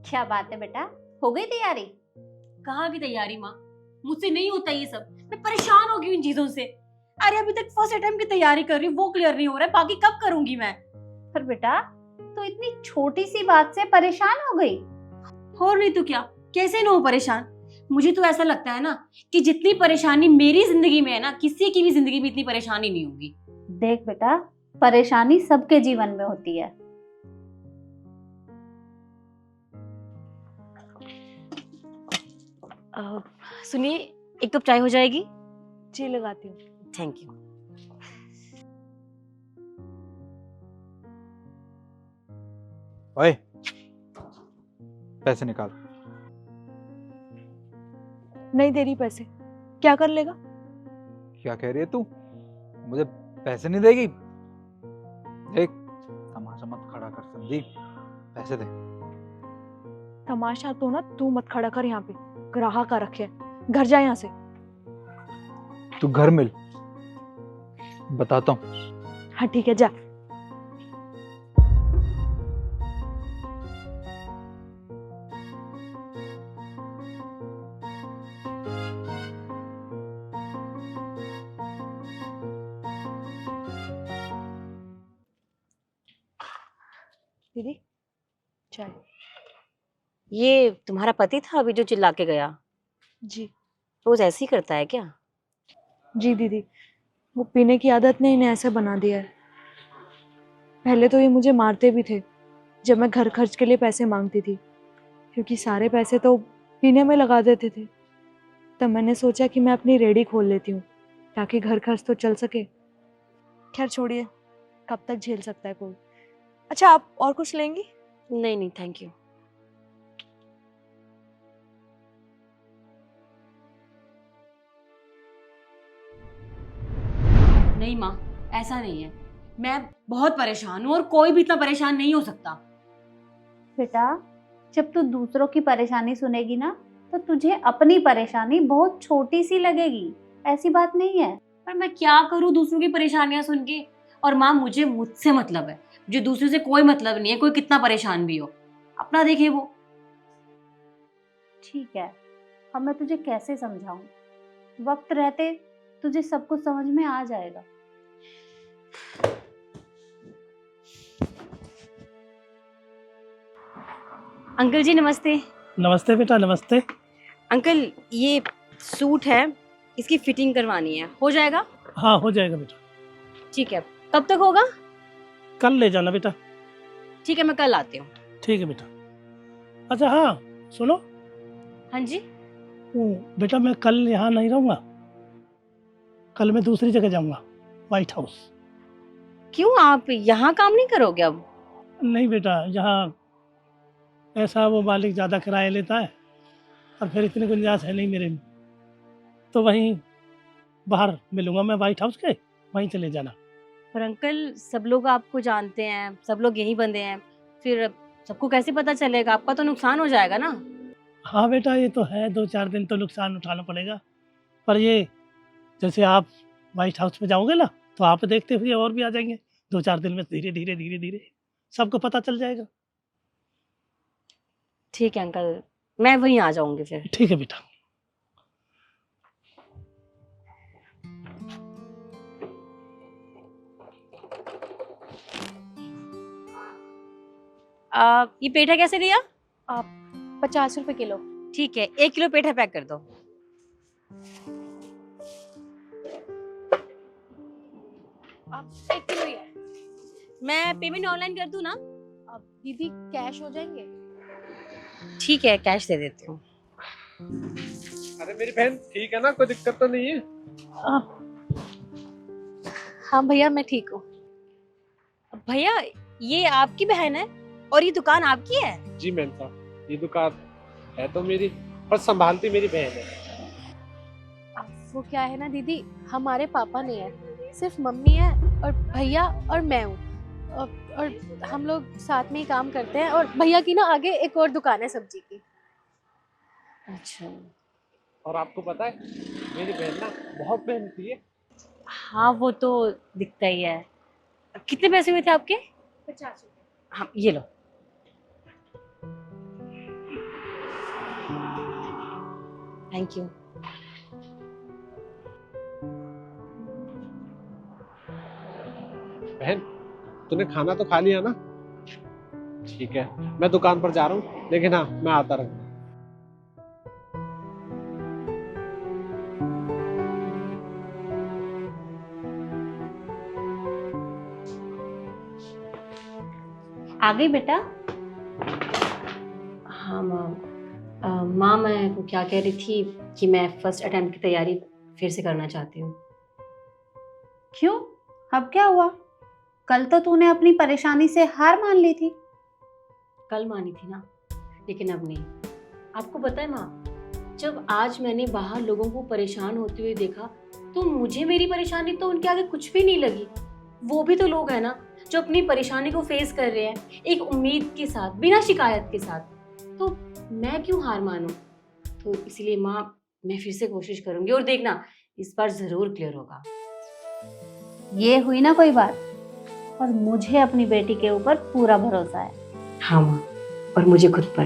क्या बात है बेटा, हो गई तैयारी? कहाँ की तैयारी माँ, मुझसे नहीं होता ये सब। मैं परेशान हो गई इन चीजों से। अरे अभी तक फर्स्ट अटेम्प्ट की तैयारी कर रही हूँ, वो क्लियर नहीं हो रहा है, बाकी कब करूंगी मैं? पर बेटा तो इतनी छोटी सी बात से परेशान हो गई? और नहीं तो क्या, कैसे ना हो परेशान। मुझे तो ऐसा लगता है ना कि जितनी परेशानी मेरी जिंदगी में है ना, किसी की भी जिंदगी में इतनी परेशानी नहीं होगी। देख बेटा, परेशानी सबके जीवन में होती है। सुनिए, एक कप चाय हो जाएगी? जी लगाती हूँ। Thank you. ओए, पैसे निकाल। नहीं दे रही पैसे, क्या कर लेगा? क्या कह रही है तू? मुझे पैसे नहीं देगी? देख, तमाशा मत खड़ा कर संदीप, पैसे दे। तमाशा तो ना तू मत खड़ा कर यहाँ पे, ग्राहक आ रखे है। घर जा यहाँ से। तू घर मिल, बताता हूँ। हाँ ठीक है, जा। दीदी चाय। ये तुम्हारा पति था अभी जो चिल्ला के गया? जी। रोज ऐसे ही करता है क्या? जी दीदी, वो पीने की आदत ने इन्हें ऐसे बना दिया है। पहले तो ये मुझे मारते भी थे जब मैं घर खर्च के लिए पैसे मांगती थी, क्योंकि सारे पैसे तो पीने में लगा देते थे। तब मैंने सोचा कि मैं अपनी रेहड़ी खोल लेती हूँ ताकि घर खर्च तो चल सके। खैर छोड़िए, कब तक झेल सकता है कोई। अच्छा, आप और कुछ लेंगी? नहीं नहीं, थैंक यू। नहीं माँ, ऐसा नहीं है। मैं बहुत परेशान हूँ और कोई भी इतना परेशान नहीं हो सकता। बेटा, जब तू दूसरों की परेशानी सुनेगी ना तो तुझे अपनी परेशानी बहुत छोटी सी लगेगी। ऐसी बात नहीं है। पर मैं क्या करूँ दूसरों की परेशानियां सुन के? और माँ, मुझे मुझसे मतलब है, मुझे दूसरे से कोई मतलब नहीं है, कोई कितना परेशान भी हो, अपना देखे वो। ठीक है, अब मैं तुझे कैसे समझाऊं? वक्त रहते तुझे सब कुछ समझ में आ जाएगा। अंकल जी नमस्ते। नमस्ते बेटा, नमस्ते। अंकल, ये सूट है, इसकी फिटिंग करवानी है, हो जाएगा? हाँ हो जाएगा बेटा। ठीक है, कब तक होगा? कल ले जाना बेटा। ठीक है, मैं कल आती हूँ। ठीक है बेटा। अच्छा हाँ सुनो, हाँ जी। बेटा मैं कल यहाँ नहीं रहूँगा, कल मैं दूसरी जगह जाऊँगा, व्हाइट हाउस। क्यों, आप यहाँ काम नहीं करोगे अब? नहीं बेटा, यहाँ ऐसा वो मालिक ज़्यादा किराया लेता है और फिर इतनी गुंजाइश है नहीं मेरे में, तो वहीं बाहर मिलूँगा मैं व्हाइट हाउस के, वहीं चले जाना। पर अंकल, सब लोग आपको जानते हैं, सब लोग यहीं बंधे हैं, फिर सबको कैसे पता चलेगा? आपका तो नुकसान हो जाएगा ना। हाँ बेटा ये तो है, 2-4 दिन तो नुकसान उठाना पड़ेगा, पर ये जैसे आप व्हाइट हाउस में जाओगे ना तो आप देखते हुए और भी आ जाएंगे, 2-4 दिन में धीरे धीरे धीरे धीरे सबको पता चल जाएगा। ठीक है अंकल, मैं वहीं आ जाऊंगी फिर। ठीक है बेटा। ये पेठा कैसे दिया? 50 रुपए किलो। ठीक है, 1 किलो पेठा पैक कर दो। आप 1 किलो ही है। मैं पेमेंट ऑनलाइन कर दूं ना? अब दीदी कैश हो जाएंगे? ठीक है, कैश दे देती हूँ। अरे मेरी बहन ठीक है ना, कोई दिक्कत तो नहीं है? हाँ भैया मैं ठीक हूँ। भैया, ये आपकी बहन है और ये दुकान आपकी है? जी मैम साहब, ये दुकान है तो मेरी, पर संभालती मेरी बहन है। वो क्या है ना दीदी, हमारे पापा नहीं है, सिर्फ मम्मी है और भैया और मैं हूँ, और हम लोग साथ में ही काम करते हैं, और भैया की ना आगे एक और दुकान है सब्जी की। अच्छा। और आपको पता है मेरी बहन ना बहुत मेहनती है। हाँ वो तो दिखता ही है। कितने पैसे हुए थे आपके? 50 रुपए। हाँ ये लो। Thank you. बहन, तूने खाना तो खा लिया ना? ठीक है, मैं दुकान पर जा रहा हूँ, लेकिन हाँ, मैं आता रहूँगा। आ गई बेटा? हाँ माँ। माँ, मैं वो क्या कह रही थी कि मैं फर्स्ट अटेम्प्ट की तैयारी फिर से करना चाहती हूँ। क्यों? अब क्या हुआ? कल तो तूने अपनी परेशानी से हार मान ली थी। कल मानी थी ना, लेकिन अब नहीं। आपको पता है माँ, जब आज मैंने बाहर लोगों को परेशान होते हुए देखा तो मुझे मेरी परेशानी तो उनके आगे कुछ भी नहीं लगी। वो भी तो लोग हैं ना जो अपनी परेशानी को फेस कर रहे हैं एक उम्मीद के साथ, बिना शिकायत के साथ। तो मैं क्यों हार मानूं? तो इसीलिए माँ, मैं फिर से कोशिश करूंगी और देखना इस बार जरूर क्लियर होगा। ये हुई ना कोई बात, और मुझे अपनी बेटी के ऊपर पूरा भरोसा है। हाँ माँ, और मुझे खुद पर।